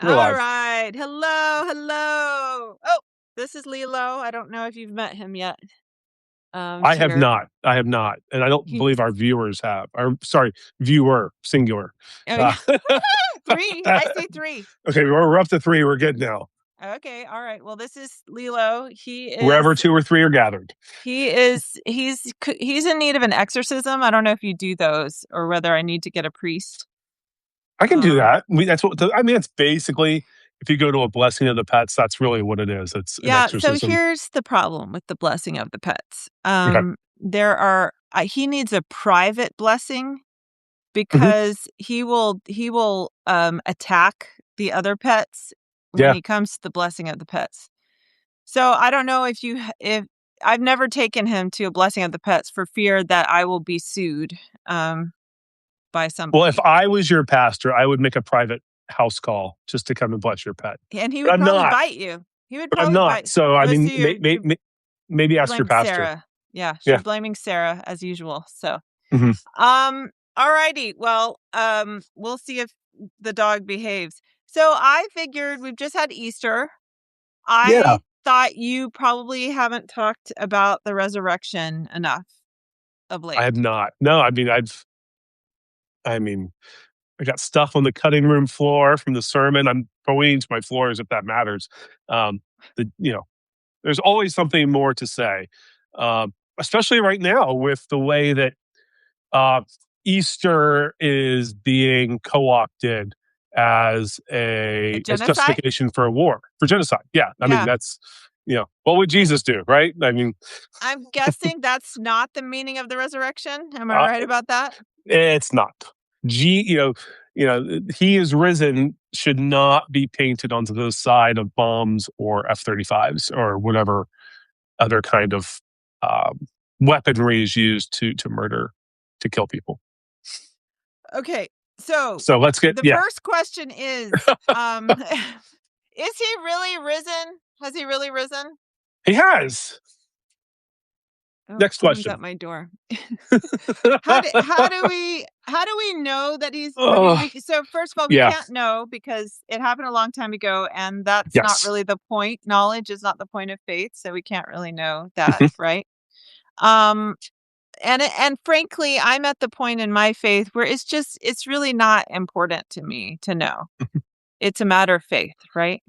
We're All live. right. Hello, hello. Oh, this is Lilo. I don't know if you've met him yet. I have Here. not. I have not, and I don't He, believe our viewers have. Or sorry, viewer singular. oh Uh, yeah. Three. I say three. okay, we're up to three. We're good now. Okay. All right. Well, this is Lilo. Wherever two or three are gathered, He's in need of an exorcism. I don't know if you do those or whether I need to get a priest. I can do Um, that. That's what I mean. It's basically if you go to a blessing of the pets, that's really what it is. It's an yeah, so exorcism. here's the problem with the blessing of the pets. Okay. He needs a private blessing Hmm. because he will attack the other pets when Yeah. he comes to the blessing of the pets. So I don't know if I've never taken him to a blessing of the pets for fear that I will be sued by Well, if somebody. I was your pastor, I would make a private house call just to come and bless your pet. And he But would I'm probably not. bite you. He would But I'm probably not. bite. So I Oh, so mean, you're maybe ask your blaming pastor. Sarah. Yeah, Yeah. she's blaming Sarah as usual. So Hmm. alrighty. Well, we'll see if the dog behaves. So I figured we've just had Easter. Yeah. I thought you probably haven't talked about the resurrection enough of I late. have not. No, I mean, I got stuff on the cutting room floor from the sermon. I'm pointing to my floors if that matters. Um, there's always something more to say, especially right now with the way that uh, Easter is being co-opted as A as genocide? justification for a war, for genocide. Yeah, I mean Yeah. that's what would Jesus do, right? I mean, I'm guessing that's not the meaning of the resurrection. Am I uh, right about that? it's not. G, he is risen should not be painted onto the side of bombs or F-35s or whatever other kind of um, weaponry is used to murder, to kill people. Okay. So So let's get the yeah. first question is is he really risen? Has he really risen? He has. Oh, Next someone's question. at my door. How do we know that he's I mean Oh, so first of all we yeah. can't know because it happened a long time ago and that's not Yes. really the point. Knowledge is not the point of faith, so we can't really know that, Mhm. right? Um and frankly, I'm at the point in my faith where it's really not important to me to know. It's a matter of faith, right?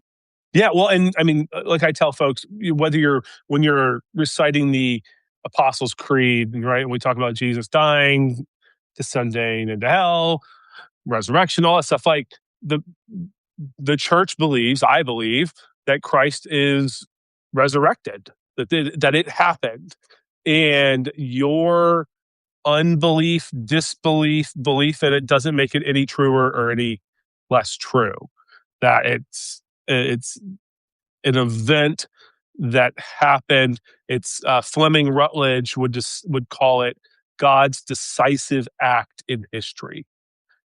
Yeah. Well, and I mean, like I tell folks, whether you're when you're reciting the Apostles' Creed, right, and we talk about Jesus dying, descending into hell, resurrection, all that stuff. Like the the church believes, I believe, that Christ is resurrected, that it happened, and your unbelief, disbelief, belief in it doesn't make it any truer or any less true. That it's an event that happened. It's Fleming Rutledge would call it God's decisive act in history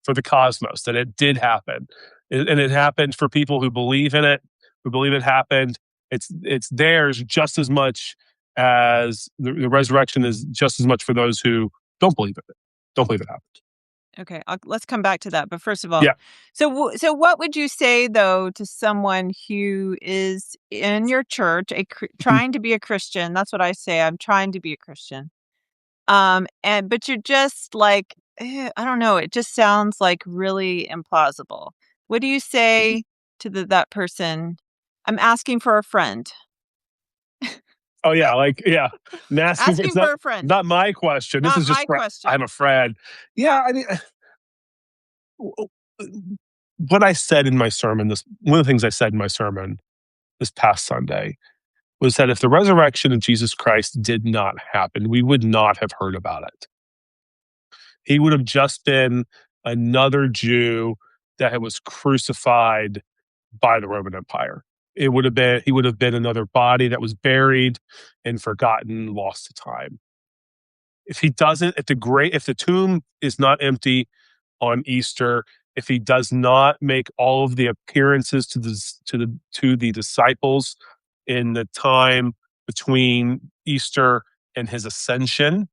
for the cosmos, that it did happen. And it happened for people who believe in it, who believe it happened. It's theirs just as much as the resurrection is just as much for those who don't believe it, don't believe it happened. Okay, let's come back to that. But first of all, Yeah. so what would you say though to someone who is in your church, Mhm. trying to be a Christian? That's what I say. I'm trying to be a Christian. And but you're just like I don't know. It just sounds like really implausible. What do you say to that person? I'm asking for a friend. Oh yeah, like yeah. Asking for, Asking it's for a friend, not my question. This not is just my I question. have a friend. Yeah, I mean, what I said in my sermon, this one of the things I said in my sermon this past Sunday was that if the resurrection of Jesus Christ did not happen, we would not have heard about it. He would have just been another Jew that was crucified by the Roman Empire. He would have been another body that was buried and forgotten, lost to time. If he doesn't, if the tomb is not empty on Easter, if he does not make all of the appearances to the disciples in the time between Easter and his ascension,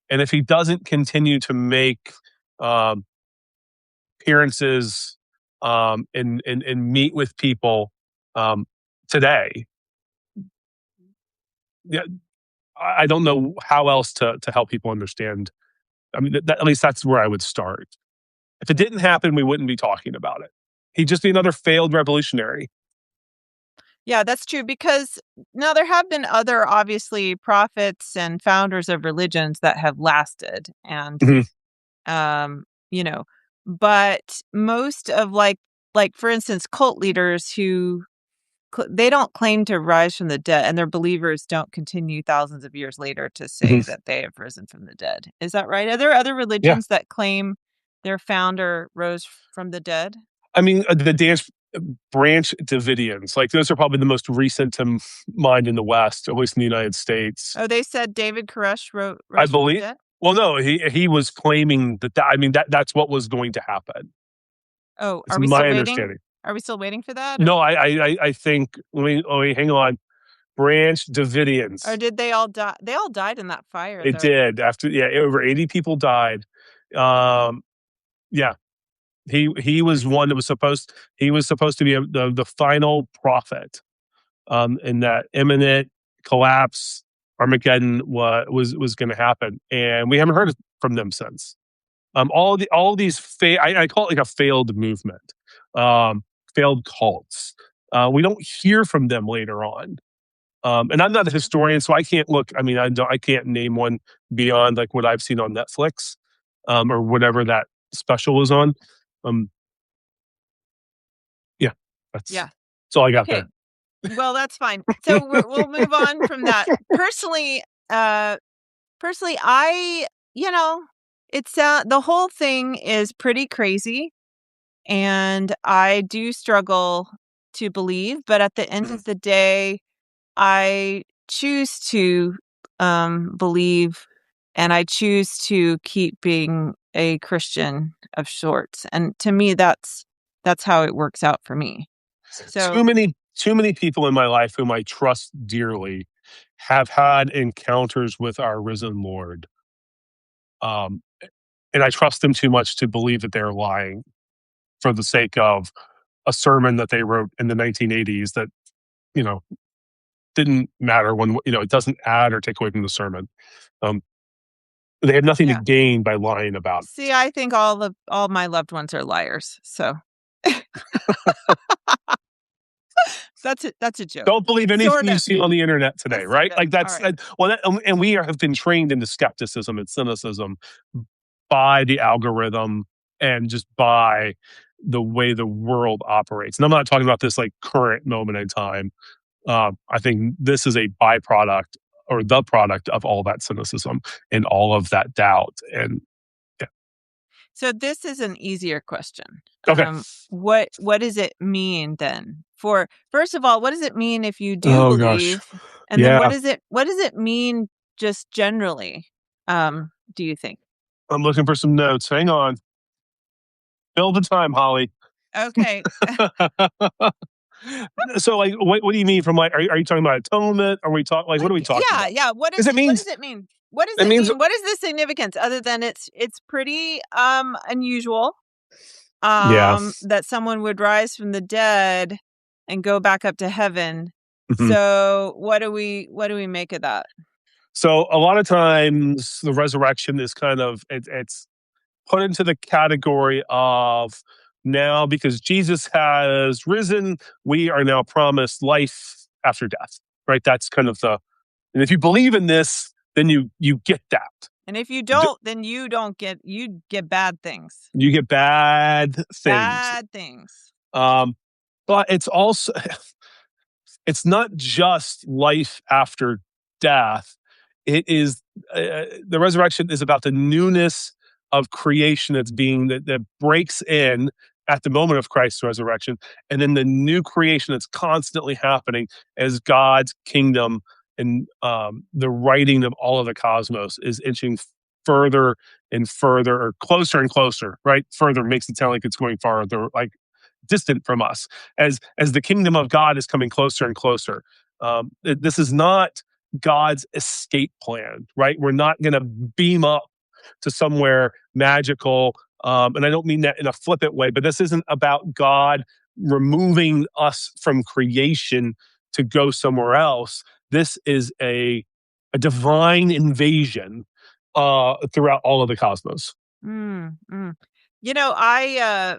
and if he doesn't continue to make um, appearances and meet with people today. Yeah, I don't know how else to help people understand. I mean, at least that's where I would start. If it didn't happen, we wouldn't be talking about it. He'd just be another failed revolutionary. Yeah, that's true, because now there have been other, obviously, prophets and founders of religions that have lasted, and Mhm. you know, but most of, like for instance, cult leaders who they don't claim to rise from the dead, and their believers don't continue thousands of years later to say Mhm. that they have risen from the dead. Is that right? Are there other Yeah. religions that claim their founder rose from the dead? I mean, the dance Branch Davidians, like those are probably the most recent to mind in the West, at least in the United States. Oh, they said David Koresh I rose from the believe. dead? Well, no, he was claiming that. I mean, that's what was going to happen. Oh, It's my understanding. Are we still waiting for that, No, I think. Let me hang on. Branch or Davidians. did they all die? They all died in that fire, It though. did after, yeah, over 80 people died. Um, yeah, he was one that was supposed. He was supposed to be the final prophet. In that imminent collapse, Armageddon was going to happen, and we haven't heard from them since. All of these I call it like a failed movement, failed cults. We don't hear from them later on. And I'm not a historian, so I can't look. I mean, I can't name one beyond like what I've seen on Netflix, or whatever that special was on. Um, yeah, Yeah. that's all I got Okay. there. Well, that's fine. So we'll move on from that. Uh, personally, it's the whole thing is pretty crazy, and I do struggle to believe. But at the end of the day, I choose to believe, and I choose to keep being a Christian of sorts. And to me, that's how it works out for me. So Too many people in my life whom I trust dearly have had encounters with our risen Lord. Um, and I trust them too much to believe that they're lying for the sake of a sermon that they wrote in the 1980s that, you know, didn't matter when, it doesn't add or take away from the sermon. Um, they had nothing to yeah. gain by lying about See, I think all my loved ones are liars. So that's a joke. Don't believe anything Sort you of. see on the internet today, Sort right? of. Like All that's right. well, and we have been trained into skepticism and cynicism by the algorithm and just by the way the world operates. And I'm not talking about this like current moment in time. I think this is a byproduct or the product of all that cynicism and all of that doubt. And yeah. So this is an easier question. Okay. What does it mean then? For first of all, what does it mean if you do Oh gosh. believe? And then Yeah. what does it mean just generally? Do you think? I'm looking for some notes. Hang on. Fill the time, Holly. Okay. So, like, what do you mean from like? Are you talking about atonement? Are we talking like what are we talking Yeah, about? yeah. Because it What means does it mean? What does it it means mean? What is the significance other than it's pretty unusual yeah. that someone would rise from the dead and go back up to heaven. Mhm. So what do we make of that? So a lot of times the resurrection is kind of it's put into the category of now because Jesus has risen, we are now promised life after death. Right? That's kind of the and if you believe in this, then you get that. And if you don't, then you get bad things. You get bad things. Bad things. Um, but it's also it's not just life after death. It is the resurrection is about the newness of creation that breaks in at the moment of Christ's resurrection, and then the new creation that's constantly happening as God's kingdom and the writing of all of the cosmos is inching further and further, or closer and closer. Right, further makes it sound like it's going farther, like distant from us as the kingdom of God is coming closer and closer. This is not God's escape plan, right? We're not going to beam up to somewhere magical And I don't mean that in a flippant way, but this isn't about God removing us from creation to go somewhere else. This is a divine invasion throughout all of the cosmos. Mm, mm. You know, I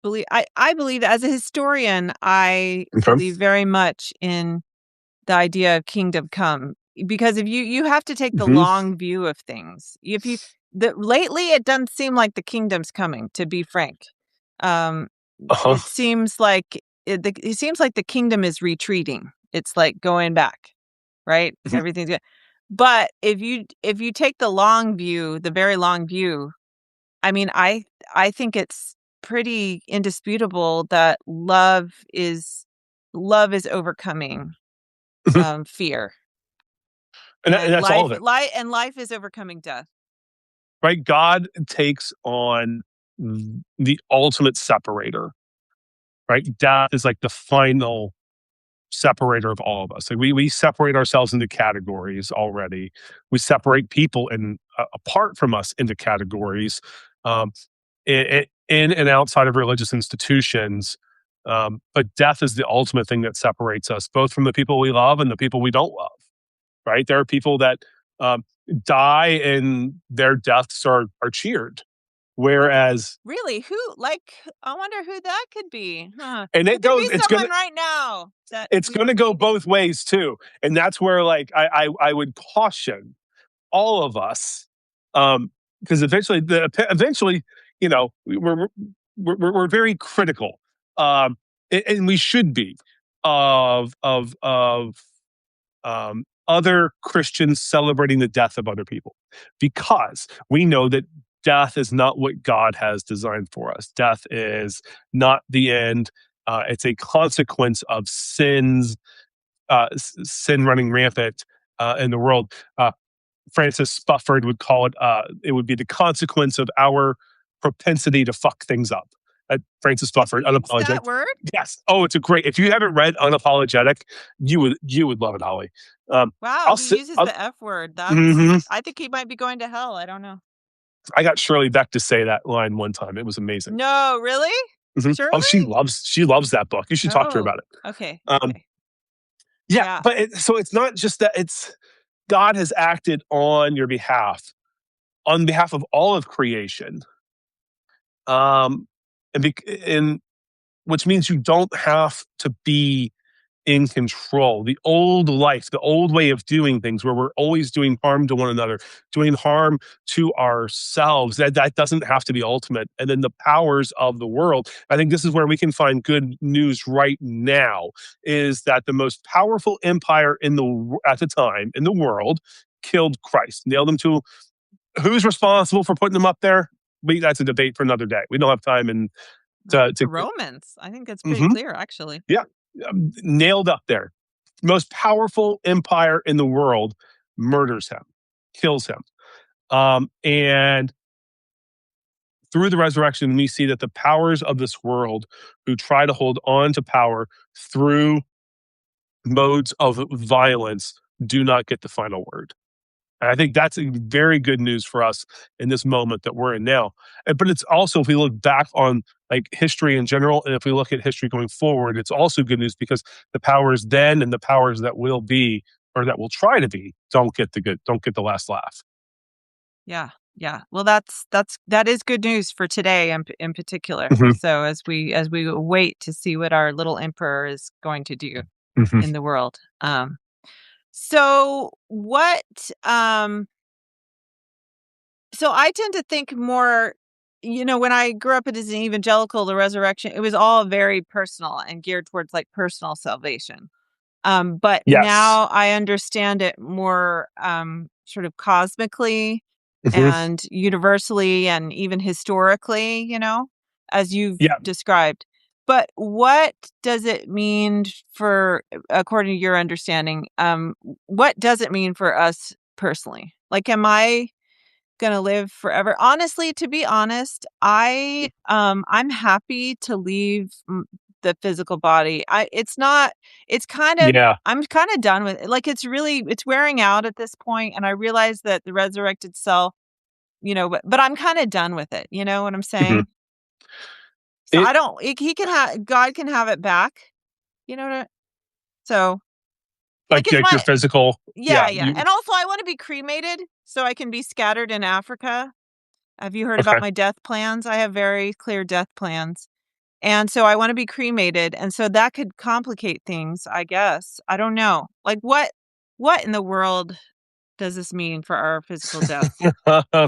believe I believe as a historian, I Okay. believe very much in the idea of kingdom come, because if you have to take the Hmm. long view of things. If you the lately it doesn't seem like the kingdom's coming, to be frank. Um Uh-huh. it seems like it seems like the kingdom is retreating. It's like going back, right? Mhm. Everything's good. But if you take the long view, the very long view, I mean, I think it's pretty indisputable that love is overcoming Mhm. fear, And and that's all of it. life is overcoming death. Right? God takes on the ultimate separator, right? Death is like the final separator of all of us. Like we separate ourselves into categories already. We separate people and apart from us into categories, um, in and outside of religious institutions. But death is the ultimate thing that separates us, both from the people we love and the people we don't love. Right? There are people that um, die and their deaths are cheered, whereas Really? Who, like, I wonder who that could be. Huh. and It it could goes be someone right now that it's we gonna don't go need. both ways too. And that's where like I would caution all of us, because eventually, you know, we're very critical, and we should be of other Christians celebrating the death of other people, because we know that death is not what God has designed for us. Death is not the end. It's a consequence of sin running rampant in the world. Francis Spufford would call it would be the consequence of our propensity to fuck things up. Francis He Spufford, used that Unapologetic. word? Yes. Oh, it's a great. If you haven't read Unapologetic, you would love it, Holly. Wow, I'll he sit. uses the F word. Mhm. I think he might be going to hell. I don't know. I got Shirley Beck to say that line one time. It was amazing. No, really? Mhm. Oh, Shirley? she loves that book. You should talk to her Oh, about it. okay, Um, okay. yeah, Yeah. but so it's not just that. It's God has acted on your behalf, on behalf of all of creation, um, and which means you don't have to be in control. The old life, the old way of doing things, where we're always doing harm to one another, doing harm to ourselves, that doesn't have to be ultimate. And then the powers of the world. I think this is where we can find good news right now. Is that the most powerful empire at the time in the world killed Christ, nailed him to. Who's responsible for putting him up there? That's a debate for another day. We don't have time and I think to the Romans. I think it's pretty Mhm. clear, actually. Yeah, nailed up there. Most powerful empire in the world murders him, kills him. And through the resurrection, we see that the powers of this world who try to hold on to power through modes of violence do not get the final word. And I think that's a very good news for us in this moment that we're in now. But it's also, if we look back on like history in general, and if we look at history going forward, it's also good news because the powers then and the powers that will be or that will try to be don't get the last laugh. Yeah, yeah. Well, that is good news for today in particular. Mhm, So as we wait to see what our little emperor is going to do mhm. in the world. So what so I tend to think more, when I grew up as an evangelical, the resurrection, it was all very personal and geared towards like personal salvation. But Yes. now I understand it more sort of cosmically Mhm. and universally and even historically, as you've Yeah. described. But what does it mean for, according to your understanding, what does it mean for us personally? Like, am I gonna live forever? Honestly, to be honest, I'm happy to leave the physical body. It's not. It's kind of. Yeah. I'm kind of done with it. Like, it's wearing out at this point, and I realize that the resurrected self but I'm kind of done with it. You know what I'm Mhm. saying? So It I don't. He can have God can have it back. You know what? So like, is like your my physical, yeah, yeah, yeah. you And also, I want to be cremated so I can be scattered in Africa. Have you heard about okay. my death plans? I have very clear death plans. And so I want to be cremated. And so that could complicate things, I guess. I don't know. Like what in the world does this mean for our physical death?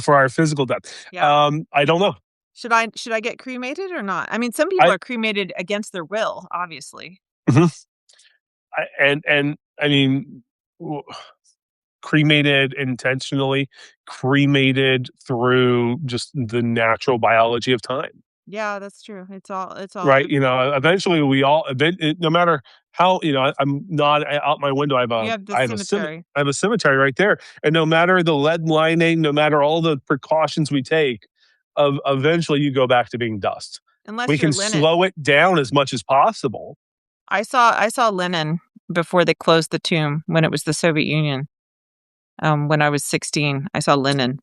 For our physical death. Yeah. I don't know. Should I get cremated or not? I mean, some people I are cremated against their will, obviously. Mhm. And I mean, w cremated intentionally, cremated through just the natural biology of time. Yeah, that's true. It's all Right, eventually we all no matter how, I'm not out my window, you have the cemetery. I have a cemetery right there, and no matter the lead lining, no matter all the precautions we take, eventually you go back to being dust. We Unless you're can Lenin. slow it down as much as possible. I saw Lenin before they closed the tomb when it was the Soviet Union. When I was 16, I saw Lenin.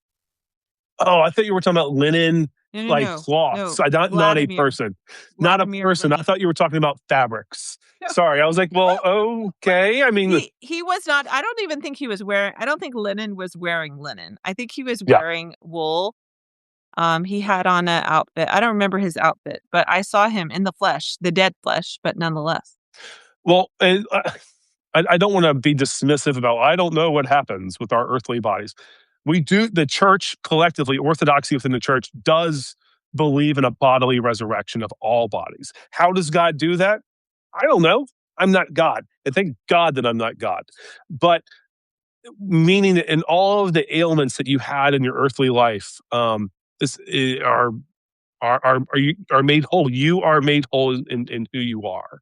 Oh, I thought you were talking about linen, No, no, like no, cloths. no. Not a Vladimir person. Not a Vladimir person. I Lenin. thought you were talking about fabrics. Sorry, I was like, "Well, okay." I mean, He was not. I don't even think he was wearing. I don't think Lenin was wearing linen. I think he was yeah. wearing wool. He had on an outfit. I don't remember his outfit, but I saw him in the flesh, the dead flesh, but nonetheless. Well, and, I don't wanna be dismissive about I don't know what happens with our earthly bodies. We do the church collectively, orthodoxy within the church does believe in a bodily resurrection of all bodies. How does God do that? I don't know. I'm not God, and thank God that I'm not God. But meaning that in all of the ailments that you had in your earthly life, this are made whole. You are made whole in who you are.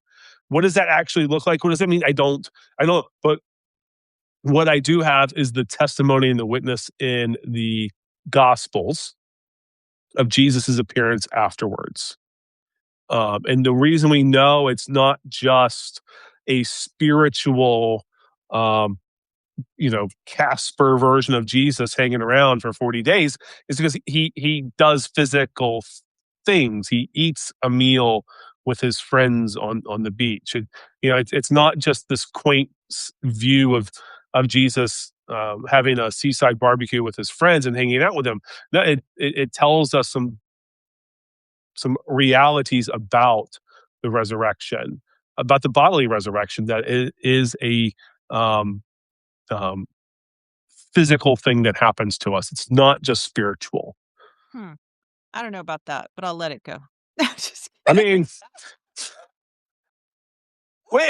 What does that actually look like? What does that mean? I don't. But what I do have is the testimony and the witness in the Gospels of Jesus's appearance afterwards. And the reason we know it's not just a spiritual, um, Casper version of Jesus hanging around for 40 days is because he does physical things. He eats a meal with his friends on the beach. It's not just this quaint view of Jesus having a seaside barbecue with his friends and hanging out with them. No, it tells us some realities about the resurrection, about the bodily resurrection that it is a um, um, physical thing that happens to us. It's not just spiritual. Hmm. I don't know about that, but I'll let it go. Just I kidding. mean,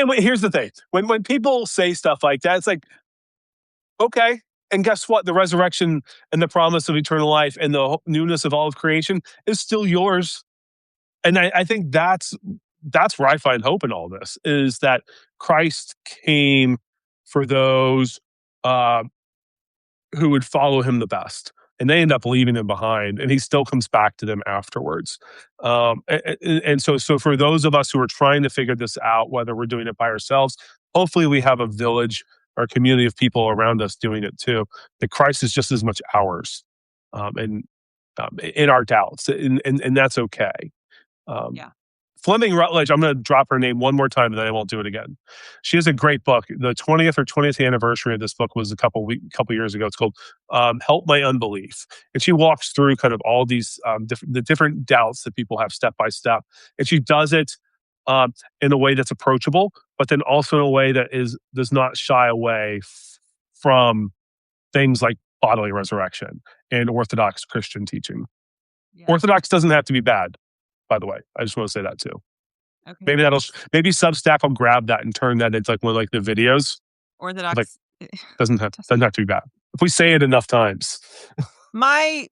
wait. Here's the thing: when people say stuff like that, it's like, okay. And guess what? The resurrection and the promise of eternal life and the newness of all of creation is still yours. And I think that's where I find hope in all this is that Christ came for those uh, who would follow him the best. And they end up leaving him behind, and he still comes back to them afterwards. And so for those of us who are trying to figure this out, whether we're doing it by ourselves, hopefully we have a village or community of people around us doing it too. That Christ is just as much ours, and in our doubts, and that's okay. Um, Yeah. Fleming Rutledge, I'm going to drop her name one more time and then I won't do it again. She has a great book. The 20th anniversary of this book was a couple years ago. It's called "Help My Unbelief," and she walks through kind of all these the different doubts that people have step by step, and she does it in a way that's approachable, but then also in a way that does not shy away from things like bodily resurrection and Orthodox Christian teaching. Yeah. Orthodox doesn't have to be bad, by the way. I just want to say that too. Okay. Maybe Substack will grab that and turn that into like one of like the videos. Like Orthodox. doesn't have to be bad. If we say it enough times. My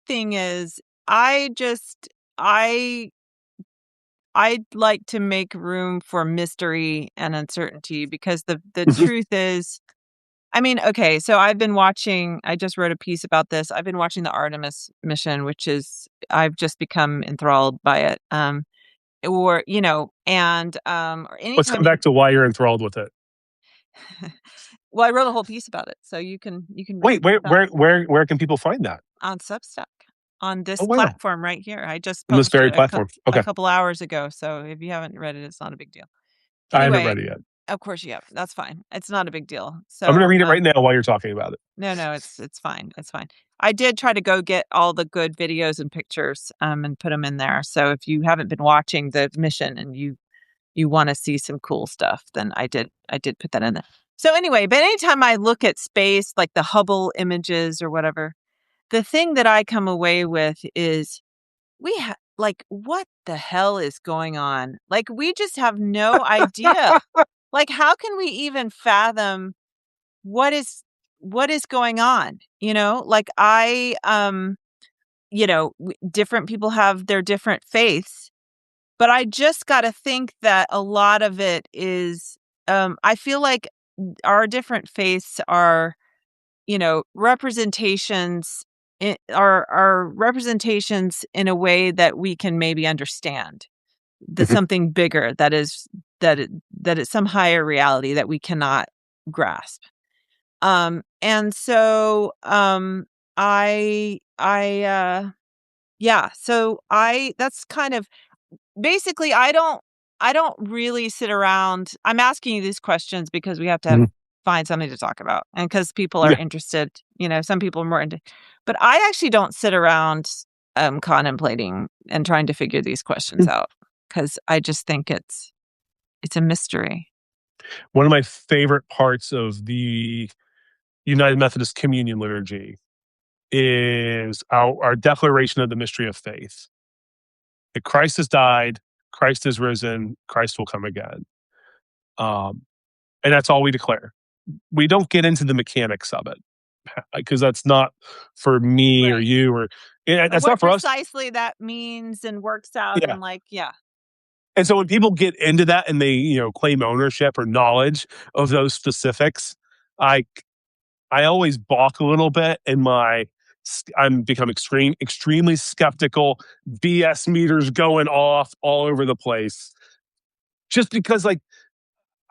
thing is, I just I'd like to make room for mystery and uncertainty because the truth is, I mean, okay, so I just wrote a piece about this. I've been watching the Artemis mission, which is I've just become enthralled by it. Or, and or Let's come anytime back to why you're enthralled with it. Well, I wrote a whole piece about it, so you can read Wait, it yourself where can people find that? on Substack, on this Oh, wow. platform right here. I just On this posted very it platform. a Okay. couple hours ago, so if you haven't read it, it's not a big deal. I haven't Anyway, read it yet. of course you have. That's fine. It's not a big deal. I'm gonna So, read it right now while you're talking about it. no, it's fine. It's fine. I did try to go get all the good videos and pictures, and put them in there. So if you haven't been watching the mission and you want to see some cool stuff, then I did put that in there. So anyway, but anytime I look at space, like the Hubble images or whatever, the thing that I come away with is like, what the hell is going on? Like, we just have no idea. Like, how can we even fathom what is going on? Like different people have their different faiths, but I just got to think that a lot of it is, I feel like our different faiths are, representations are representations in a way that we can maybe understand. That Mhm. something bigger that it's some higher reality that we cannot grasp. And so I that's kind of basically I don't really sit around. I'm asking you these questions because we have to Mhm. find something to talk about, and because people are Yeah. interested. Some people are more into, but I actually don't sit around contemplating and trying to figure these questions Mm. out, because I just think it's a mystery. One of my favorite parts of the United Methodist Communion Liturgy is our declaration of the mystery of faith. That Christ has died, Christ is risen, Christ will come again. Um, and that's all we declare. We don't get into the mechanics of it because that's not for me or Right. you or that's What not for us. precisely that means and works out, Yeah. and like, yeah. And so when people get into that and they, claim ownership or knowledge of those specifics, I I always balk a little bit in I'm become extremely skeptical, BS meters going off all over the place. Just because like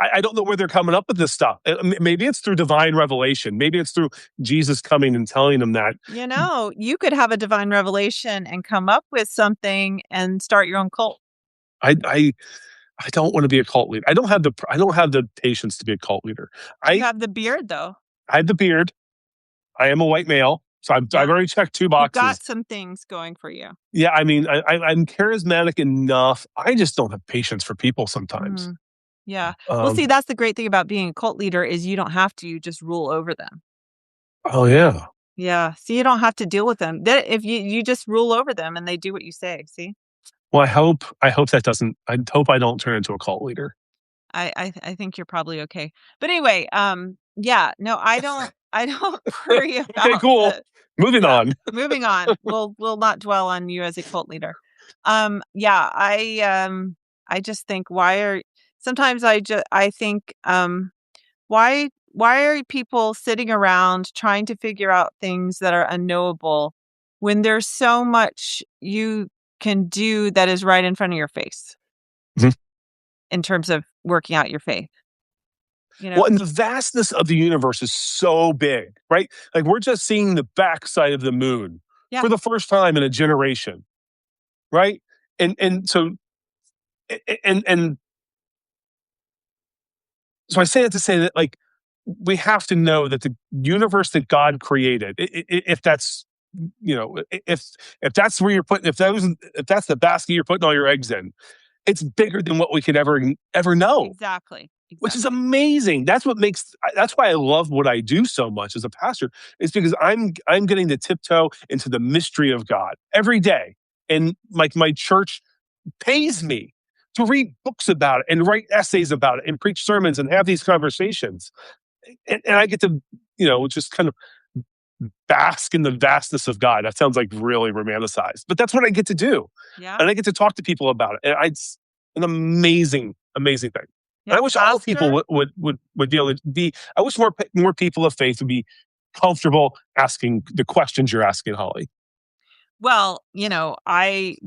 I don't know where they're coming up with this stuff. Maybe it's through divine revelation. Maybe it's through Jesus coming and telling them that. You could have a divine revelation and come up with something and start your own cult. I I I don't want to be a cult leader. I don't have the patience to be a cult leader. You I have the beard, though. I have the beard. I am a white male, so I've Yeah. already checked two You've boxes. got some things going for you. Yeah, I mean, I'm charismatic enough. I just don't have patience for people sometimes. Mhm. Yeah. Well, see, Um, that's the great thing about being a cult leader is you don't have to, you just rule over them. oh yeah. Yeah. See, you don't have to deal with them. If you just rule over them and they do what you say. See? Well, I hope that doesn't. I hope I don't turn into a cult leader. I think you're probably okay. But anyway, yeah, no, I don't worry Okay, about cool. the Moving yeah. on. Moving on. We'll not dwell on you as a cult leader. Yeah, I just think sometimes I think why are people sitting around trying to figure out things that are unknowable when there's so much you can do that is right in front of your face Mhm. in terms of working out your faith? You know? Well, and the vastness of the universe is so big, right? Like we're just seeing the backside of the moon Yeah. for the first time in a generation, right? And so I say that to say that like we have to know that the universe that God created, if that's if that's where you're putting if that's the basket you're putting all your eggs in, it's bigger than what we could ever know, Exactly. which is Exactly. amazing. That's why I love what I do so much as a pastor. Is because I'm getting to tiptoe into the mystery of God every day, and like my church pays me to read books about it and write essays about it and preach sermons and have these conversations. And I get to, just kind of bask in the vastness of God. That sounds like really romanticized, but that's what I get to do. Yeah. And I get to talk to people about it. And it's an amazing, amazing thing. And Yeah. I wish all people Pastor. would be able to be, I wish more people of faith would be comfortable asking the questions you're asking, Holly. Well, I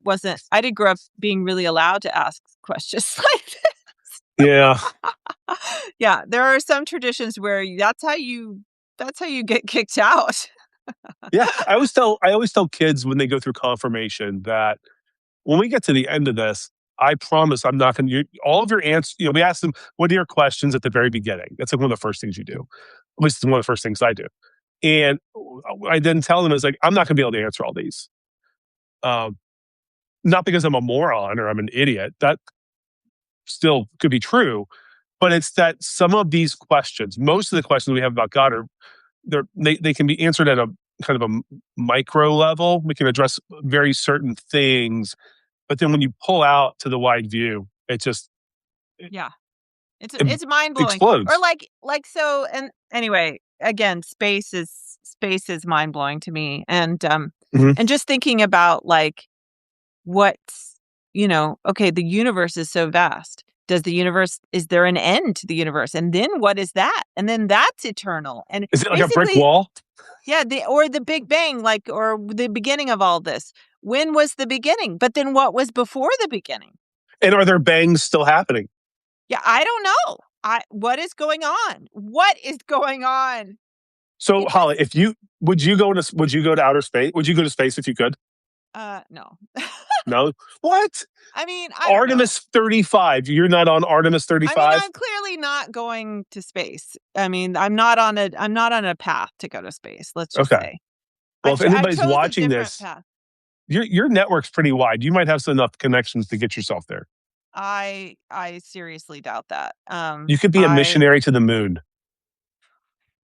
wasn't. I didn't grow up being really allowed to ask questions like this. Yeah. Yeah, there are some traditions where that's how you get kicked out. Yeah. I always tell kids when they go through confirmation that when we get to the end of this, I promise I'm not going to, all of your answers, we ask them, what are your questions at the very beginning? That's like one of the first things you do. At least it's one of the first things I do. And I then tell them, is like, I'm not going to be able to answer all these. Um, Not because I'm a moron or I'm an idiot. That still could be true. But it's that some of these questions, most of the questions we have about God are they can be answered at a kind of a micro level. We can address very certain things, but then when you pull out to the wide view, it, Yeah. it It's mind-blowing. Or explodes. so and anyway, again, space is mind-blowing to me, Mhm. and just thinking about, like, what's okay, the universe is so vast. Is there an end to the universe? And then what is that? And then that's eternal. And Is it like a brick basically, wall? yeah, the Big Bang, like, or the beginning of all this. When was the beginning? But then what was before the beginning? And are there bangs still happening? Yeah, I don't know. What is going on? What is going on? So, It just Holly, if you would you go to outer space? Would you go to space if you could? no. No. What? I mean, I don't know. Artemis 35. You're not on Artemis I mean, 35? I'm clearly not going to space. I mean, I'm not on a path to go to space, let's just Okay. say. Well, if I anybody's chose a watching different this, path. your network's pretty wide. You might have enough connections to get yourself there. I seriously doubt that. You could be a I missionary to the moon.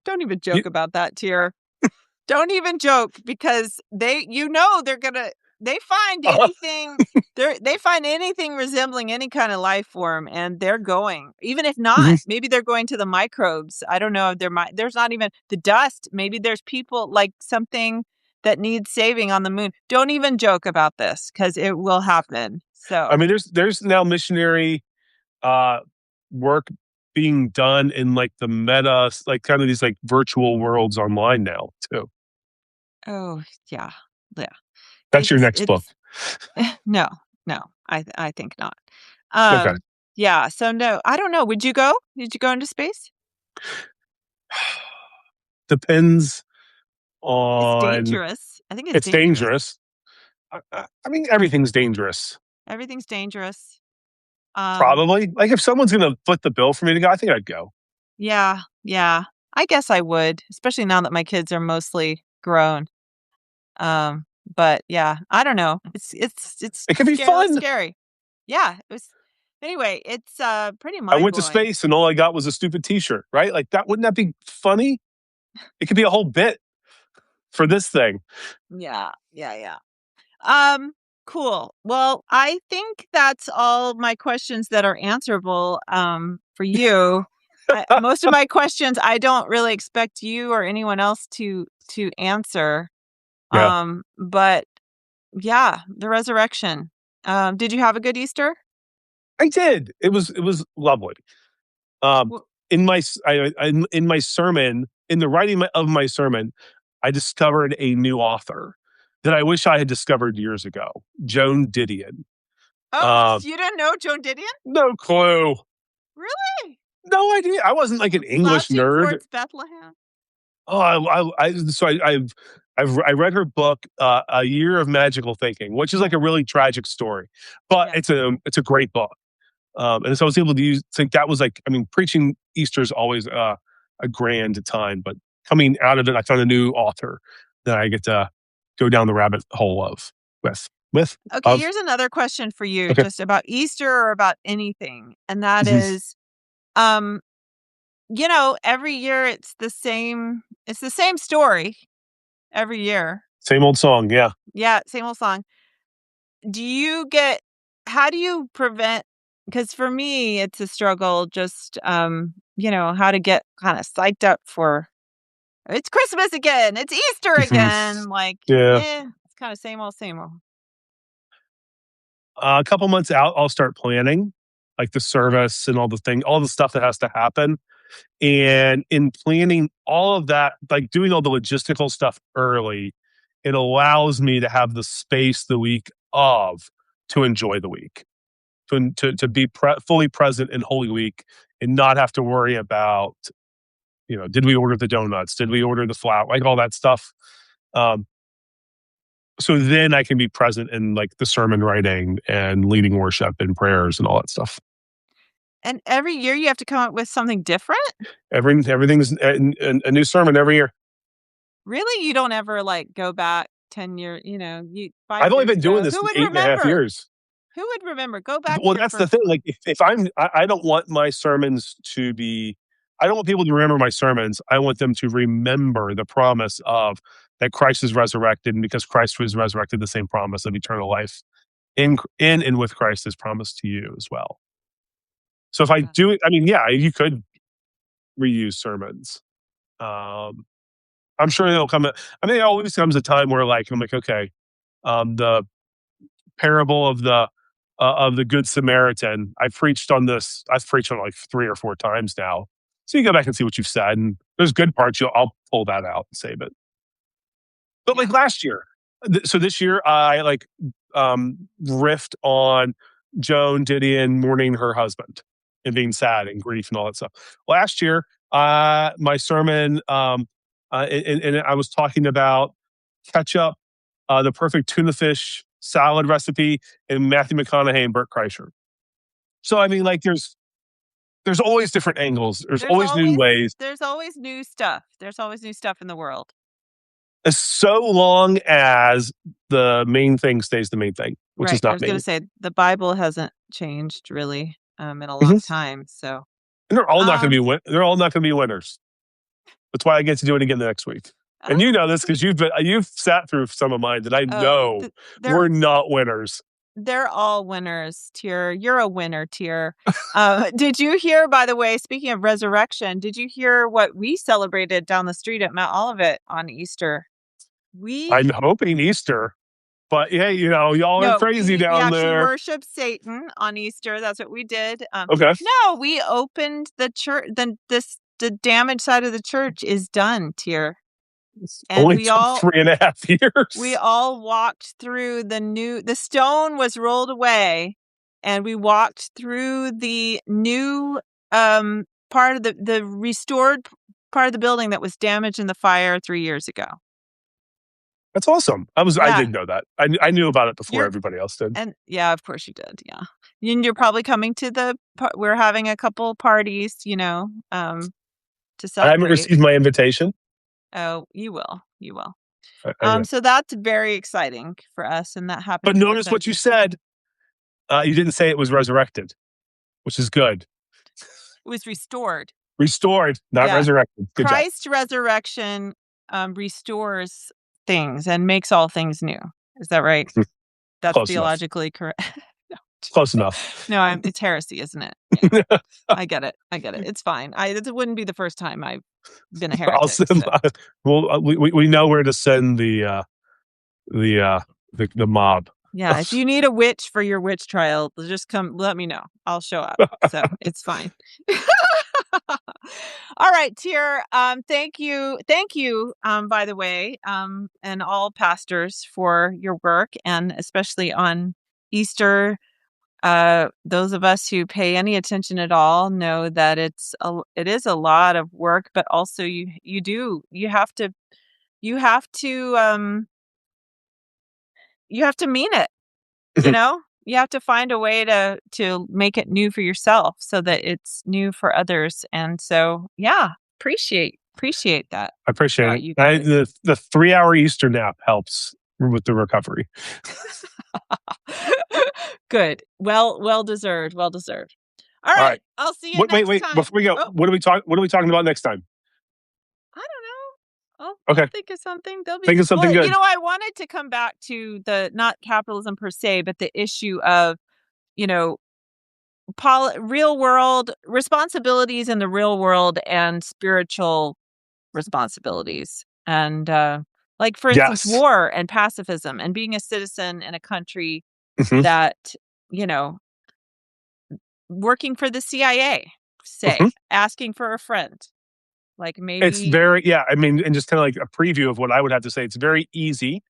don't even You, joke about that, Tier. Don't even joke because they're gonna they find uh, anything they find anything resembling any kind of life form and they're going. Even if not, mhm. maybe they're going to the microbes. I don't know. There's not even the dust. Maybe there's people like something that needs saving on the moon. Don't even joke about this because it will happen. I So mean, there's now missionary uh, work being done in like the meta, like kind of these like virtual worlds online now too. oh yeah. Yeah. That's your next book. It's no, no, I think not. Okay. Yeah, so no, I don't know. Would you go? Did you go into space? Depends It's on. dangerous. I think it's It's dangerous. dangerous. I mean, everything's dangerous. Everything's dangerous. Um, Probably. Like if someone's gonna foot the bill for me to go, I think I'd go. yeah, yeah. I guess I would, especially now that my kids are mostly grown. But yeah, I don't know. It's It could be fun. scary. Yeah, it was anyway, it's pretty I went to mind-blowing. space and all I got was a stupid T-shirt. Right? Like that. Wouldn't that be funny? It could be a whole bit for this thing. Yeah, yeah, yeah. Um, cool. Well, I think that's all my questions that are answerable for you. Most of my questions I don't really expect you or anyone else to answer. Yeah, But yeah, the resurrection. Did you have a good Easter? I did. It was lovely. Um, Well, in my sermon, in the writing of my sermon, I discovered a new author that I wish I had discovered years ago, Joan Didion. oh, Uh, you didn't know Joan Didion? no clue, Really? no idea. I wasn't like an English Slouching nerd. towards Bethlehem. Oh, I read her book, A Year of Magical Thinking, which is like a really tragic story, but Yeah. it's a great book. And so I was able to think that was like, I mean, preaching Easter is always a grand time, but coming out of it, I found a new author that I get to go down the rabbit hole with, Okay, of. here's another question for you Okay. just about Easter or about anything. And that Mhm. is um every year it's the same story every year. Same old song. Yeah. Yeah, same old song. Do you get how do you prevent because for me it's a struggle just how to get kind of psyched up for it's Christmas again, it's Easter Mhm. again. Like, Yeah. it's kind of same old, same old. A couple months out, I'll start planning like the service and all the stuff that has to happen. And in planning all of that, like doing all the logistical stuff early, it allows me to have the space the week of to enjoy the week. to be fully present in Holy Week and not have to worry about, did we order the donuts? Did we order the flour? Like all that stuff. So then I can be present in like the sermon writing and leading worship and prayers and all that stuff. And every year you have to come up with something different? Everything's a new sermon every year. Really? You don't ever like go back 10 years, 5 I've only years been doing ago? this Who would 8.5 remember? years. Who would remember? Go back to Well, your that's the first thing. one. Like if I don't want my sermons to be, I don't want people to remember my sermons. I want them to remember the promise of that Christ is resurrected, and because Christ was resurrected, the same promise of eternal life in and with Christ is promised to you as well. So if I Yeah. do it, I mean, yeah, you could reuse sermons. I'm sure there'll come. I mean, it always comes a time where like I'm like, okay, the parable of the Good Samaritan. I've preached on this. I've preached on it like 3 or 4 times now. So you go back and see what you've said, and there's good parts. I'll pull that out and save it. But like last year, so this year I like riffed on Joan Didion mourning her husband and being sad and grief and all that stuff. Last year, my sermon, and I was talking about ketchup, the perfect tuna fish salad recipe, and Matthew McConaughey and Bert Kreischer. So I mean, like there's always different angles. There's always new ways. There's always new stuff. There's always new stuff in the world. So long as the main thing stays the main thing, which is I not was me. going to say the Bible hasn't changed really in a long time. So and they're all not going to be they're all not going to be winners. That's why I get to do it again the next week. And you know this because you've sat through some of mine that I know we're not winners. They're all winners, Tier. You're a winner, Tier. Did you hear, by the way, speaking of resurrection, did you hear what we celebrated down the street at Mount Olivet on Easter? I'm hoping Easter. But hey, y'all are crazy down there. We actually worship Satan on Easter. That's what we did. Okay. No, we opened the church. The damaged side of the church is done, Tier. And only took 3.5 years. We all walked through the stone was rolled away, and we walked through the new part of the restored part of the building that was damaged in the fire 3 years ago. That's awesome. I did know that. I knew about it before everybody else did. And yeah, of course you did. Yeah. And you're probably coming to we're having a couple parties, to celebrate. I haven't received my invitation. Oh, you will. You will. So that's very exciting for us, and that happened. But notice what you said. You didn't say it was resurrected, which is good. It was restored. Restored, not resurrected. Good Christ's resurrection restores things and makes all things new. Is that right? That's close theologically correct. No. Close enough. No, it's heresy, isn't it? Yeah. I get it. It's fine. It wouldn't be the first time I've been a heretic. Well, we know where to send the mob. Yeah, if you need a witch for your witch trial, just come. Let me know. I'll show up. So it's fine. All right, Tier. Thank you. By the way, and all pastors for your work, and especially on Easter. Those of us who pay any attention at all know that it is a lot of work, but also you have to mean it. You have to find a way to make it new for yourself so that it's new for others. And so, yeah, appreciate that. I appreciate it. The 3-hour Easter nap helps with the recovery. Good. Well deserved. All right. I'll see you next time. Before we go, what are we talking about next time? I don't know. I'll think of something. Think of something good. I wanted to come back to not capitalism per se, but the issue of, real world responsibilities in the real world and spiritual responsibilities. And like, for instance, war and pacifism and being a citizen in a country that, working for the CIA, asking for a friend. Like maybe it's very, and just kind of like a preview of what I would have to say. It's very easy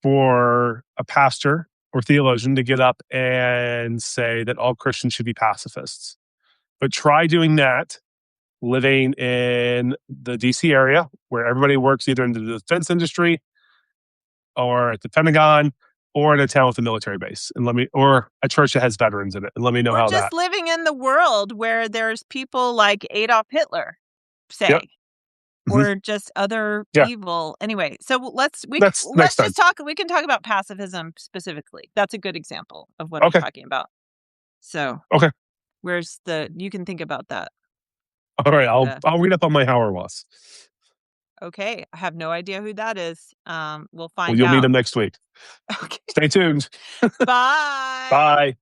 for a pastor or theologian to get up and say that all Christians should be pacifists. But try doing that living in the DC area where everybody works either in the defense industry or at the Pentagon or in a town with a military base, and or a church that has veterans in it, and let me know Or how just that. living in the world where there's people like Adolf Hitler, say. Yep. Or just other Yeah. evil. Anyway, so That's next time. just talk. We can talk about pacifism specifically. That's a good example of what Okay. I'm talking about. So, Okay. you can think about that. All right. I'll read up on my Hauerwas. Okay. I have no idea who that is. We'll Well, find you'll meet out. him next week. Okay. Stay tuned. Bye. Bye.